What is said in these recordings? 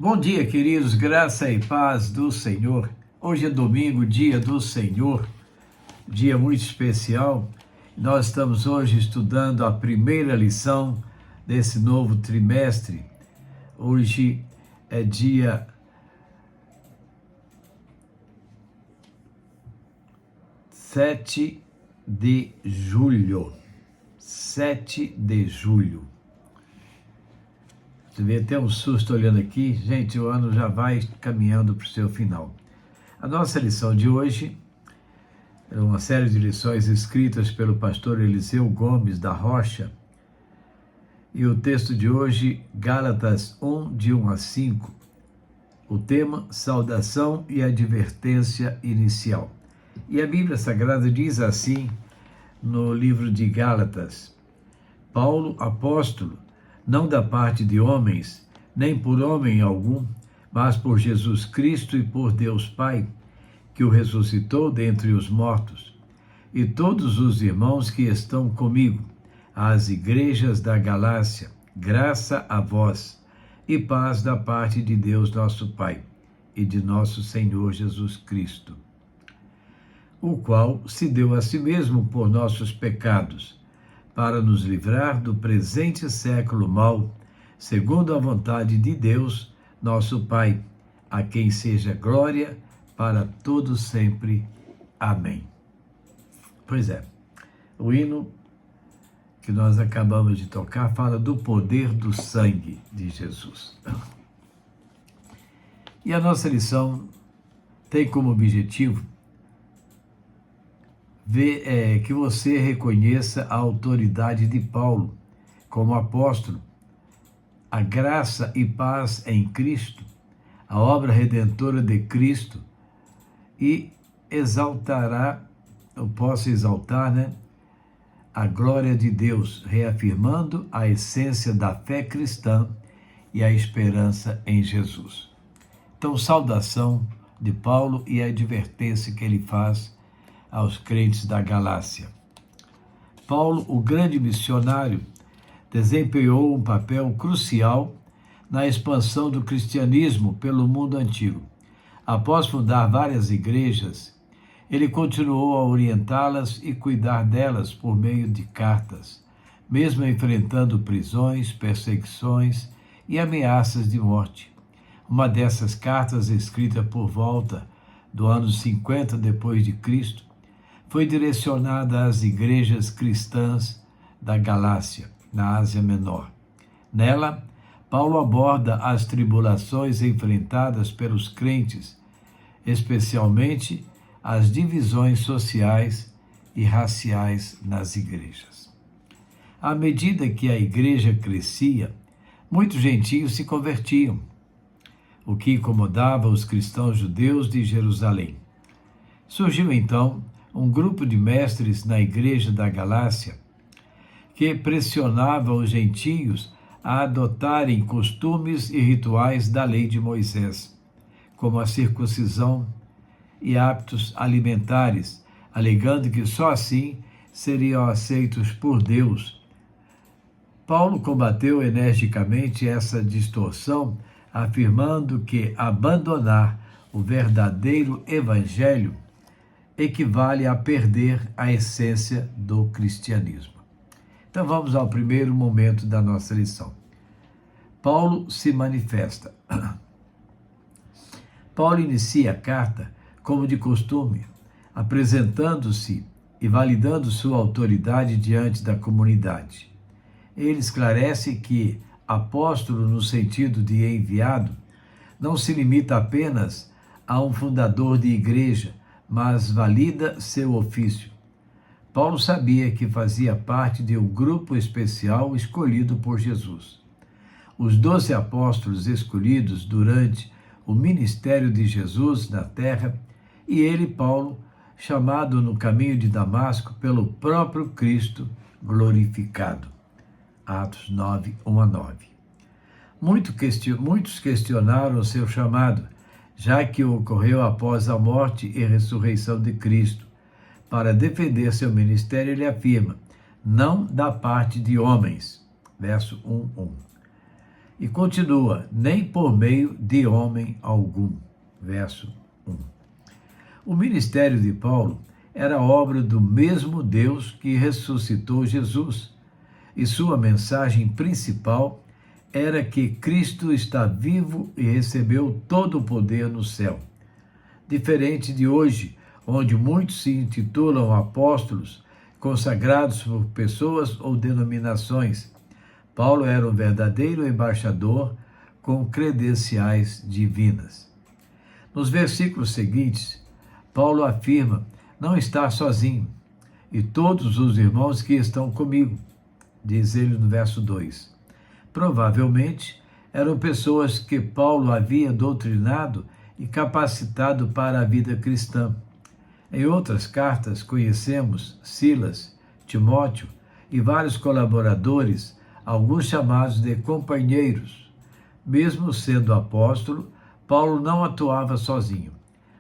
Bom dia, queridos, graça e paz do Senhor. Hoje é domingo, dia do Senhor, dia muito especial. Nós estamos hoje estudando a primeira lição desse novo trimestre. Hoje é dia 7 de julho. 7 de julho. Você vê até um susto olhando aqui. Gente, o ano já vai caminhando para o seu final. A nossa lição de hoje é uma série de lições escritas pelo pastor Eliseu Gomes da Rocha. E o texto de hoje, Gálatas 1, de 1 a 5. O tema, saudação e advertência inicial. E a Bíblia Sagrada diz assim, no livro de Gálatas: Paulo, apóstolo, não da parte de homens, nem por homem algum, mas por Jesus Cristo e por Deus Pai, que o ressuscitou dentre os mortos, e todos os irmãos que estão comigo, às igrejas da Galácia, graça a vós, e paz da parte de Deus nosso Pai, e de nosso Senhor Jesus Cristo, o qual se deu a si mesmo por nossos pecados, para nos livrar do presente século mau, segundo a vontade de Deus, nosso Pai, a quem seja glória para todos sempre. Amém. Pois é, o hino que nós acabamos de tocar fala do poder do sangue de Jesus. E a nossa lição tem como objetivo que você reconheça a autoridade de Paulo como apóstolo, a graça e paz em Cristo, a obra redentora de Cristo, e possa exaltar, a glória de Deus, reafirmando a essência da fé cristã e a esperança em Jesus. Então, saudação de Paulo e a advertência que ele faz aos crentes da Galácia. Paulo, o grande missionário, desempenhou um papel crucial na expansão do cristianismo pelo mundo antigo. Após fundar várias igrejas, ele continuou a orientá-las e cuidar delas por meio de cartas, mesmo enfrentando prisões, perseguições e ameaças de morte. Uma dessas cartas, escrita por volta do ano 50 depois de Cristo, foi direcionada às igrejas cristãs da Galácia, na Ásia Menor. Nela, Paulo aborda as tribulações enfrentadas pelos crentes, especialmente as divisões sociais e raciais nas igrejas. À medida que a igreja crescia, muitos gentios se convertiam, o que incomodava os cristãos judeus de Jerusalém. Surgiu então um grupo de mestres na igreja da Galácia que pressionava os gentios a adotarem costumes e rituais da lei de Moisés, como a circuncisão e hábitos alimentares, alegando que só assim seriam aceitos por Deus. Paulo combateu energicamente essa distorção, afirmando que abandonar o verdadeiro evangelho equivale a perder a essência do cristianismo. Então vamos ao primeiro momento da nossa lição. Paulo se manifesta. Paulo inicia a carta, como de costume, apresentando-se e validando sua autoridade diante da comunidade. Ele esclarece que apóstolo, no sentido de enviado, não se limita apenas a um fundador de igreja, mas valida seu ofício. Paulo sabia que fazia parte de um grupo especial escolhido por Jesus. Os 12 apóstolos escolhidos durante o ministério de Jesus na terra, e ele, Paulo, chamado no caminho de Damasco pelo próprio Cristo glorificado. Atos 9, 1 a 9. Muitos questionaram o seu chamado, já que ocorreu após a morte e ressurreição de Cristo. Para defender seu ministério, ele afirma: não da parte de homens. Verso 1:1. E continua, nem por meio de homem algum. Verso 1. O ministério de Paulo era obra do mesmo Deus que ressuscitou Jesus, e sua mensagem principal era que Cristo está vivo e recebeu todo o poder no céu. Diferente de hoje, onde muitos se intitulam apóstolos, consagrados por pessoas ou denominações, Paulo era um verdadeiro embaixador com credenciais divinas. Nos versículos seguintes, Paulo afirma não estar sozinho, e todos os irmãos que estão comigo, diz ele no verso 2. Provavelmente eram pessoas que Paulo havia doutrinado e capacitado para a vida cristã. Em outras cartas conhecemos Silas, Timóteo e vários colaboradores, alguns chamados de companheiros. Mesmo sendo apóstolo, Paulo não atuava sozinho.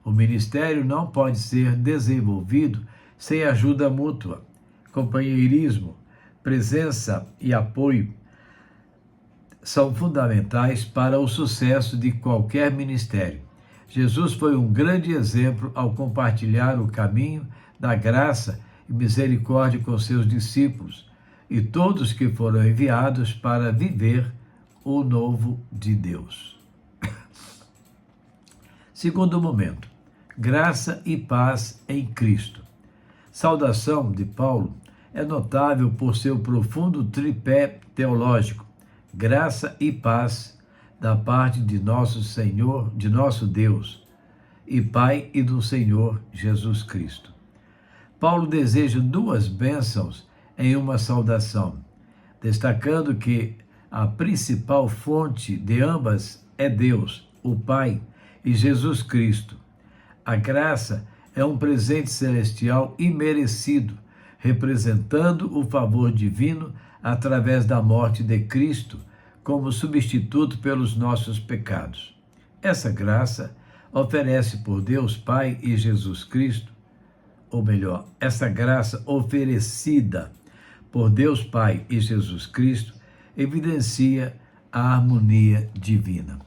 O ministério não pode ser desenvolvido sem ajuda mútua. Companheirismo, presença e apoio são fundamentais para o sucesso de qualquer ministério. Jesus foi um grande exemplo ao compartilhar o caminho da graça e misericórdia com seus discípulos e todos que foram enviados para viver o novo de Deus. Segundo momento, graça e paz em Cristo. Saudação de Paulo é notável por seu profundo tripé teológico, graça e paz da parte de nosso Senhor, de nosso Deus, e Pai e do Senhor Jesus Cristo. Paulo deseja duas bênçãos em uma saudação, destacando que a principal fonte de ambas é Deus, o Pai, e Jesus Cristo. A graça é um presente celestial imerecido, representando o favor divino através da morte de Cristo, como substituto pelos nossos pecados. Essa graça oferece por Deus Pai e Jesus Cristo, ou melhor, essa graça oferecida por Deus Pai e Jesus Cristo evidencia a harmonia divina.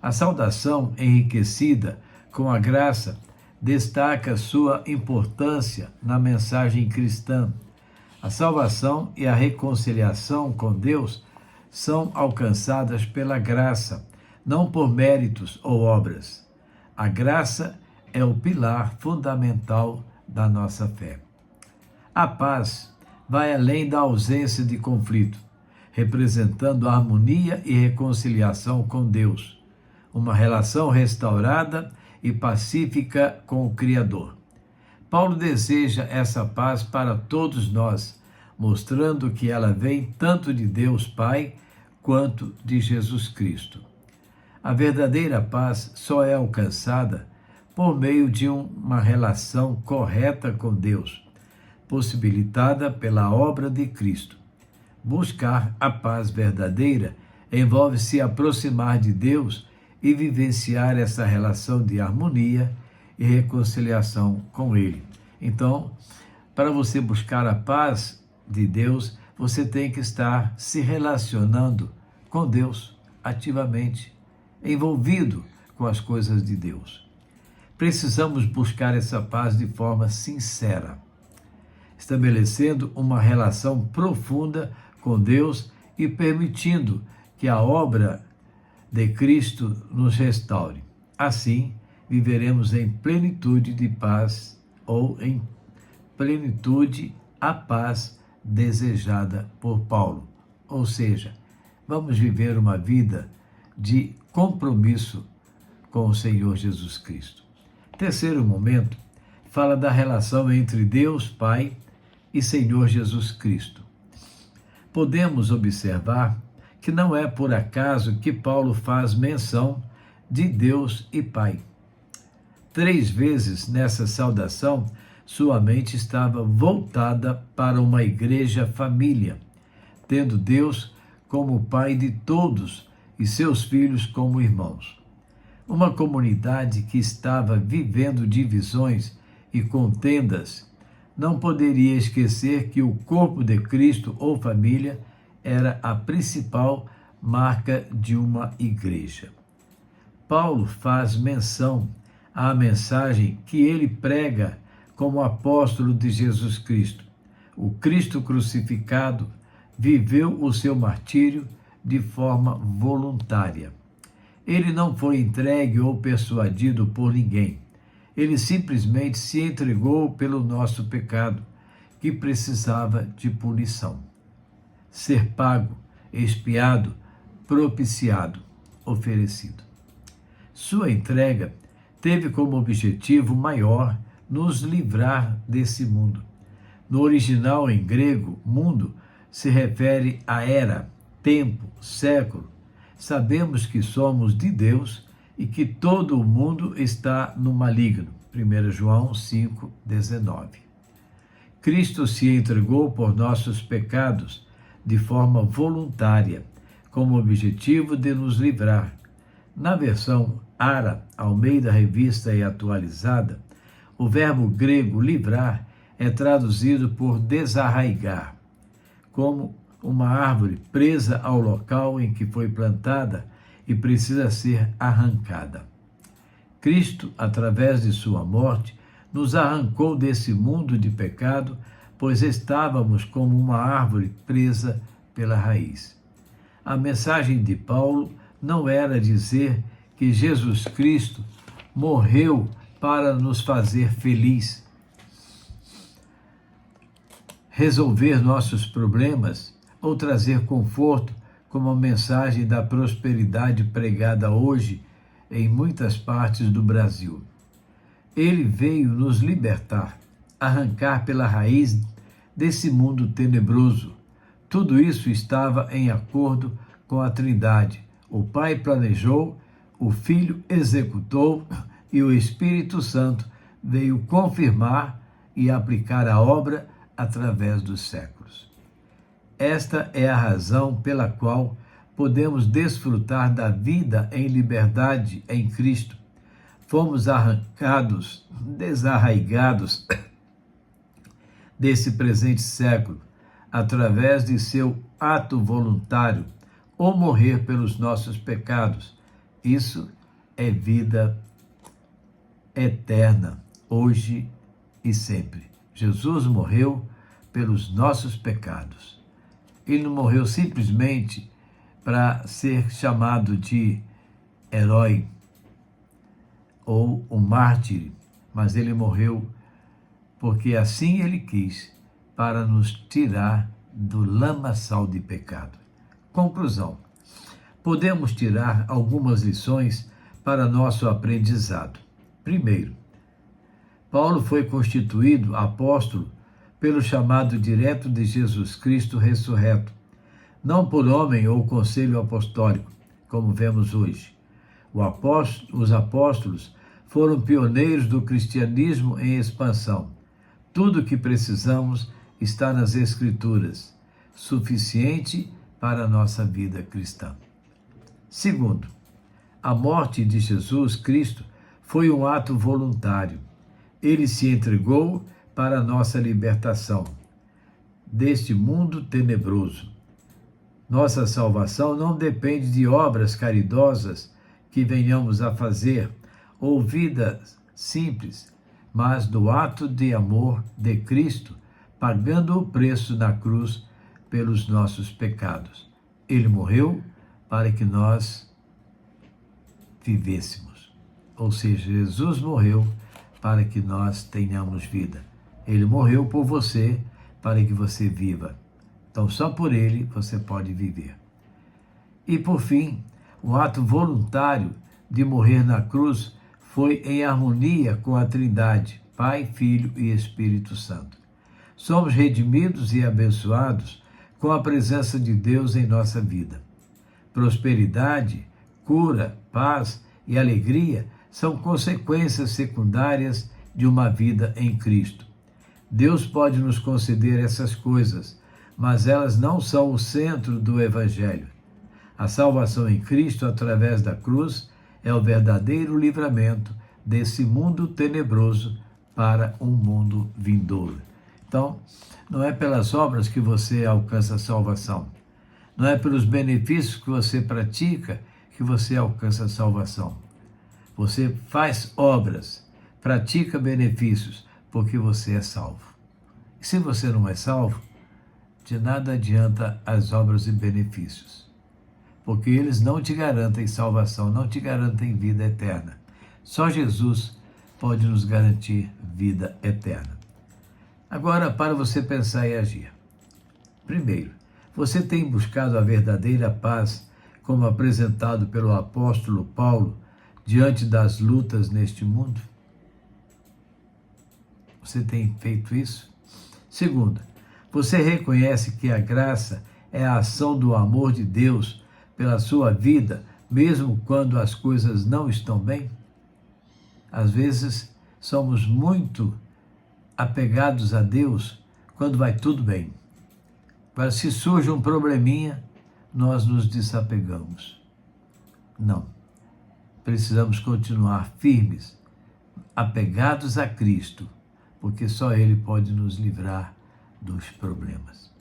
A saudação enriquecida com a graça destaca sua importância na mensagem cristã. A salvação e a reconciliação com Deus são alcançadas pela graça, não por méritos ou obras. A graça é o pilar fundamental da nossa fé. A paz vai além da ausência de conflito, representando a harmonia e reconciliação com Deus, uma relação restaurada e pacífica com o Criador. Paulo deseja essa paz para todos nós, mostrando que ela vem tanto de Deus Pai quanto de Jesus Cristo. A verdadeira paz só é alcançada por meio de uma relação correta com Deus, possibilitada pela obra de Cristo. Buscar a paz verdadeira envolve se aproximar de Deus e vivenciar essa relação de harmonia e reconciliação com Ele. Então, para você buscar a paz de Deus, você tem que estar se relacionando com Deus ativamente, envolvido com as coisas de Deus. Precisamos buscar essa paz de forma sincera, estabelecendo uma relação profunda com Deus e permitindo que a obra de Cristo nos restaure. Assim, viveremos em plenitude de paz, ou em plenitude a paz desejada por Paulo. Ou seja, vamos viver uma vida de compromisso com o Senhor Jesus Cristo. Terceiro momento, fala da relação entre Deus, Pai, e Senhor Jesus Cristo. Podemos observar que não é por acaso que Paulo faz menção de Deus e Pai. 3 vezes nessa saudação, sua mente estava voltada para uma igreja família, tendo Deus como Pai de todos e seus filhos como irmãos. Uma comunidade que estava vivendo divisões e contendas não poderia esquecer que o corpo de Cristo ou família era a principal marca de uma igreja. Paulo faz menção à mensagem que ele prega como apóstolo de Jesus Cristo. O Cristo crucificado viveu o seu martírio de forma voluntária. Ele não foi entregue ou persuadido por ninguém. Ele simplesmente se entregou pelo nosso pecado, que precisava de punição. Ser pago, expiado, propiciado, oferecido. Sua entrega teve como objetivo maior nos livrar desse mundo. No original em grego, mundo se refere a era, tempo, século. Sabemos que somos de Deus e que todo o mundo está no maligno. 1 João 5,19. Cristo se entregou por nossos pecados de forma voluntária, com o objetivo de nos livrar. Na versão ARA, Almeida Revista e Atualizada, o verbo grego livrar é traduzido por desarraigar, como uma árvore presa ao local em que foi plantada e precisa ser arrancada. Cristo, através de sua morte, nos arrancou desse mundo de pecado, pois estávamos como uma árvore presa pela raiz. A mensagem de Paulo não era dizer que Jesus Cristo morreu para nos fazer feliz, resolver nossos problemas ou trazer conforto, como a mensagem da prosperidade pregada hoje em muitas partes do Brasil. Ele veio nos libertar, arrancar pela raiz desse mundo tenebroso. Tudo isso estava em acordo com a Trindade. O Pai planejou, o Filho executou e o Espírito Santo veio confirmar e aplicar a obra através dos séculos. Esta é a razão pela qual podemos desfrutar da vida em liberdade em Cristo. Fomos arrancados, desarraigados desse presente século, através de seu ato voluntário, ou morrer pelos nossos pecados. Isso é vida eterna, hoje e sempre. Jesus morreu pelos nossos pecados. Ele não morreu simplesmente para ser chamado de herói ou um mártir, mas ele morreu porque assim ele quis, para nos tirar do lamaçal de pecado. Conclusão: podemos tirar algumas lições para nosso aprendizado. Primeiro, Paulo foi constituído apóstolo pelo chamado direto de Jesus Cristo ressurreto, não por homem ou conselho apostólico, como vemos hoje. Os apóstolos foram pioneiros do cristianismo em expansão. Tudo o que precisamos está nas Escrituras, suficiente para a nossa vida cristã. Segundo, a morte de Jesus Cristo foi um ato voluntário. Ele se entregou para a nossa libertação deste mundo tenebroso. Nossa salvação não depende de obras caridosas que venhamos a fazer ou vidas simples, mas do ato de amor de Cristo, pagando o preço na cruz pelos nossos pecados. Ele morreu para que nós vivêssemos. Ou seja, Jesus morreu para que nós tenhamos vida. Ele morreu por você para que você viva. Então, só por ele você pode viver. E, por fim, o ato voluntário de morrer na cruz foi em harmonia com a Trindade, Pai, Filho e Espírito Santo. Somos redimidos e abençoados com a presença de Deus em nossa vida. Prosperidade, cura, paz e alegria são consequências secundárias de uma vida em Cristo. Deus pode nos conceder essas coisas, mas elas não são o centro do Evangelho. A salvação em Cristo, através da cruz, é o verdadeiro livramento desse mundo tenebroso para um mundo vindouro. Então, não é pelas obras que você alcança a salvação. Não é pelos benefícios que você pratica que você alcança a salvação. Você faz obras, pratica benefícios, porque você é salvo. E se você não é salvo, de nada adianta as obras e benefícios, porque eles não te garantem salvação, não te garantem vida eterna. Só Jesus pode nos garantir vida eterna. Agora, para você pensar e agir. Primeiro, você tem buscado a verdadeira paz, como apresentado pelo apóstolo Paulo, diante das lutas neste mundo? Você tem feito isso? Segundo, você reconhece que a graça é a ação do amor de Deus pela sua vida, mesmo quando as coisas não estão bem? Às vezes, somos muito apegados a Deus quando vai tudo bem. Agora, se surge um probleminha, nós nos desapegamos. Não. Precisamos continuar firmes, apegados a Cristo, porque só Ele pode nos livrar dos problemas.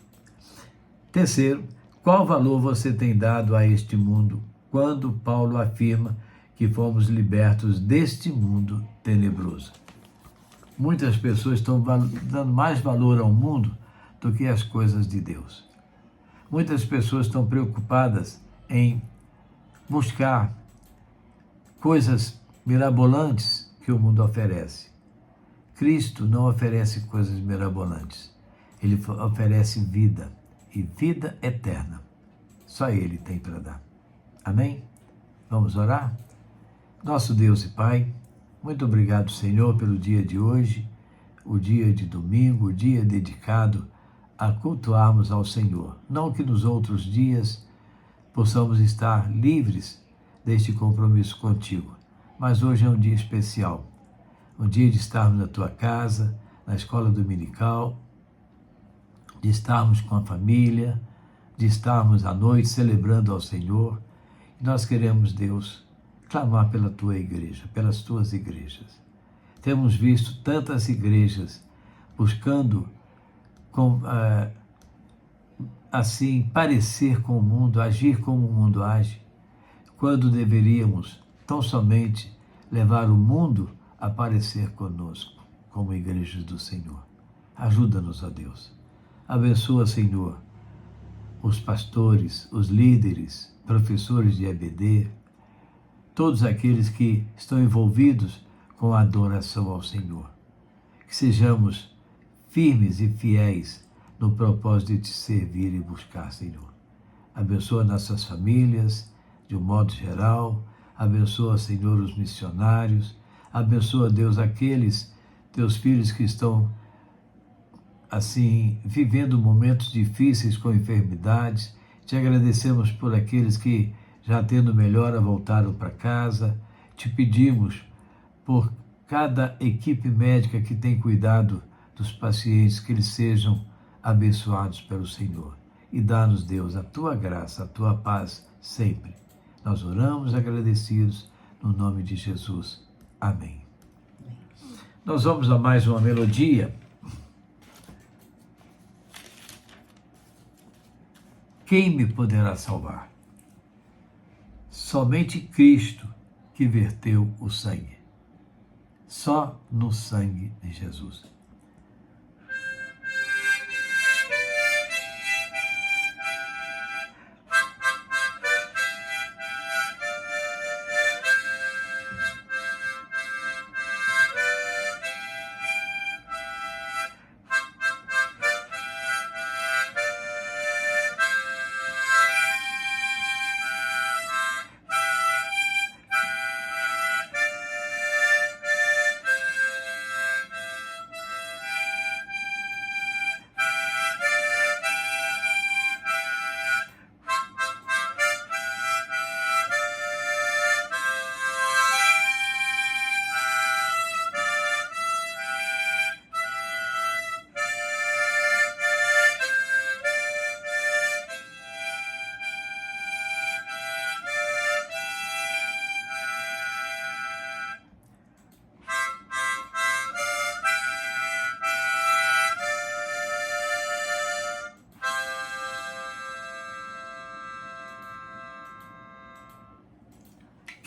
Terceiro, qual valor você tem dado a este mundo quando Paulo afirma que fomos libertos deste mundo tenebroso? Muitas pessoas estão dando mais valor ao mundo do que às coisas de Deus. Muitas pessoas estão preocupadas em buscar coisas mirabolantes que o mundo oferece. Cristo não oferece coisas mirabolantes. Ele oferece vida, e vida eterna. Só Ele tem para dar. Amém? Vamos orar? Nosso Deus e Pai, muito obrigado, Senhor, pelo dia de hoje, o dia de domingo, o dia dedicado a cultuarmos ao Senhor. Não que nos outros dias possamos estar livres deste compromisso contigo, mas hoje é um dia especial, um dia de estarmos na tua casa, na escola dominical, de estarmos com a família, de estarmos à noite celebrando ao Senhor. E nós queremos, Deus, clamar pela tua igreja, pelas tuas igrejas. Temos visto tantas igrejas buscando assim parecer com o mundo, agir como o mundo age, quando deveríamos tão somente levar o mundo a parecer conosco, como igrejas do Senhor. Ajuda-nos, ó Deus. Abençoa, Senhor, os pastores, os líderes, professores de EBD, todos aqueles que estão envolvidos com a adoração ao Senhor. Que sejamos firmes e fiéis no propósito de te servir e buscar, Senhor. Abençoa nossas famílias, de um modo geral. Abençoa, Senhor, os missionários. Abençoa, Deus, aqueles teus filhos que estão, assim, vivendo momentos difíceis com enfermidades. Te agradecemos por aqueles que, já tendo melhora, voltaram para casa. Te pedimos por cada equipe médica que tem cuidado dos pacientes, que eles sejam abençoados pelo Senhor. E dá-nos, Deus, a tua graça, a tua paz sempre. Nós oramos agradecidos no nome de Jesus. Amém. Nós vamos a mais uma melodia. Quem me poderá salvar? Somente Cristo, que verteu o sangue. Só no sangue de Jesus.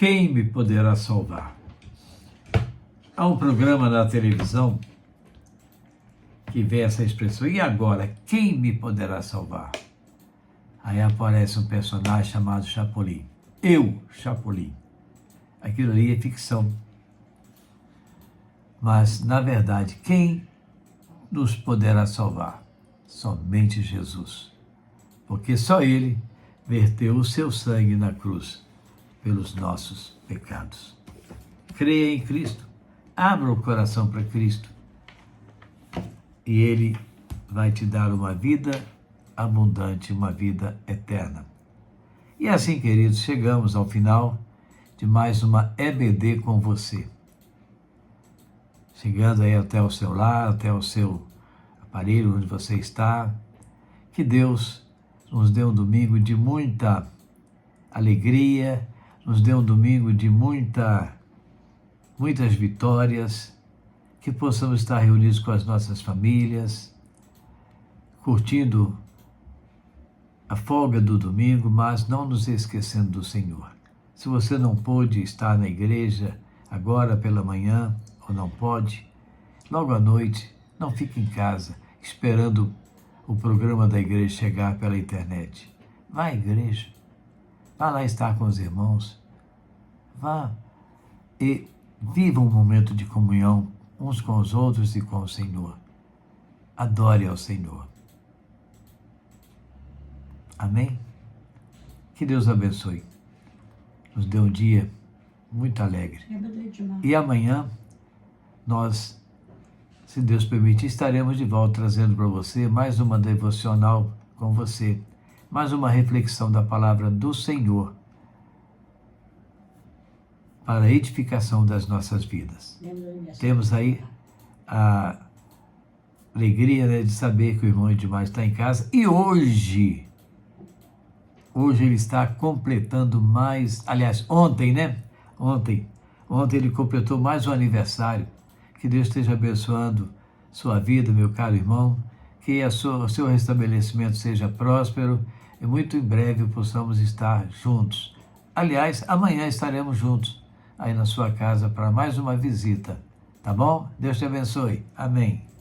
quem me poderá salvar? Há um programa na televisão que vê essa expressão, e agora, quem me poderá salvar? Aí aparece um personagem chamado Chapolin. Eu, Chapolin. Aquilo ali é ficção. Mas, na verdade, quem nos poderá salvar? Somente Jesus. Porque só Ele verteu o seu sangue na cruz pelos nossos pecados. Creia em Cristo. Abra o coração para Cristo. E Ele vai te dar uma vida abundante, uma vida eterna. E assim, queridos, chegamos ao final de mais uma EBD com você. Chegando aí até o seu lar, até o seu aparelho onde você está. Que Deus nos dê um domingo de muita alegria, nos dê um domingo de muitas vitórias, que possamos estar reunidos com as nossas famílias, curtindo a folga do domingo, mas não nos esquecendo do Senhor. Se você não pôde estar na igreja agora pela manhã, ou não pode, logo à noite, não fique em casa esperando o programa da igreja chegar pela internet. Vá à igreja, vá lá estar com os irmãos, vá e viva um momento de comunhão uns com os outros e com o Senhor. Adore ao Senhor. Amém? Que Deus abençoe. Nos dê um dia muito alegre. E amanhã, nós, se Deus permitir, estaremos de volta trazendo para você mais uma devocional com você, mais uma reflexão da palavra do Senhor para a edificação das nossas vidas. Temos aí a alegria, né, de saber que o irmão Edmar está em casa e hoje ele está completando ontem, né? Ontem ele completou mais um aniversário. Que Deus esteja abençoando sua vida, meu caro irmão, que o seu restabelecimento seja próspero e muito em breve possamos estar juntos. Aliás, amanhã estaremos juntos aí na sua casa para mais uma visita, tá bom? Deus te abençoe. Amém.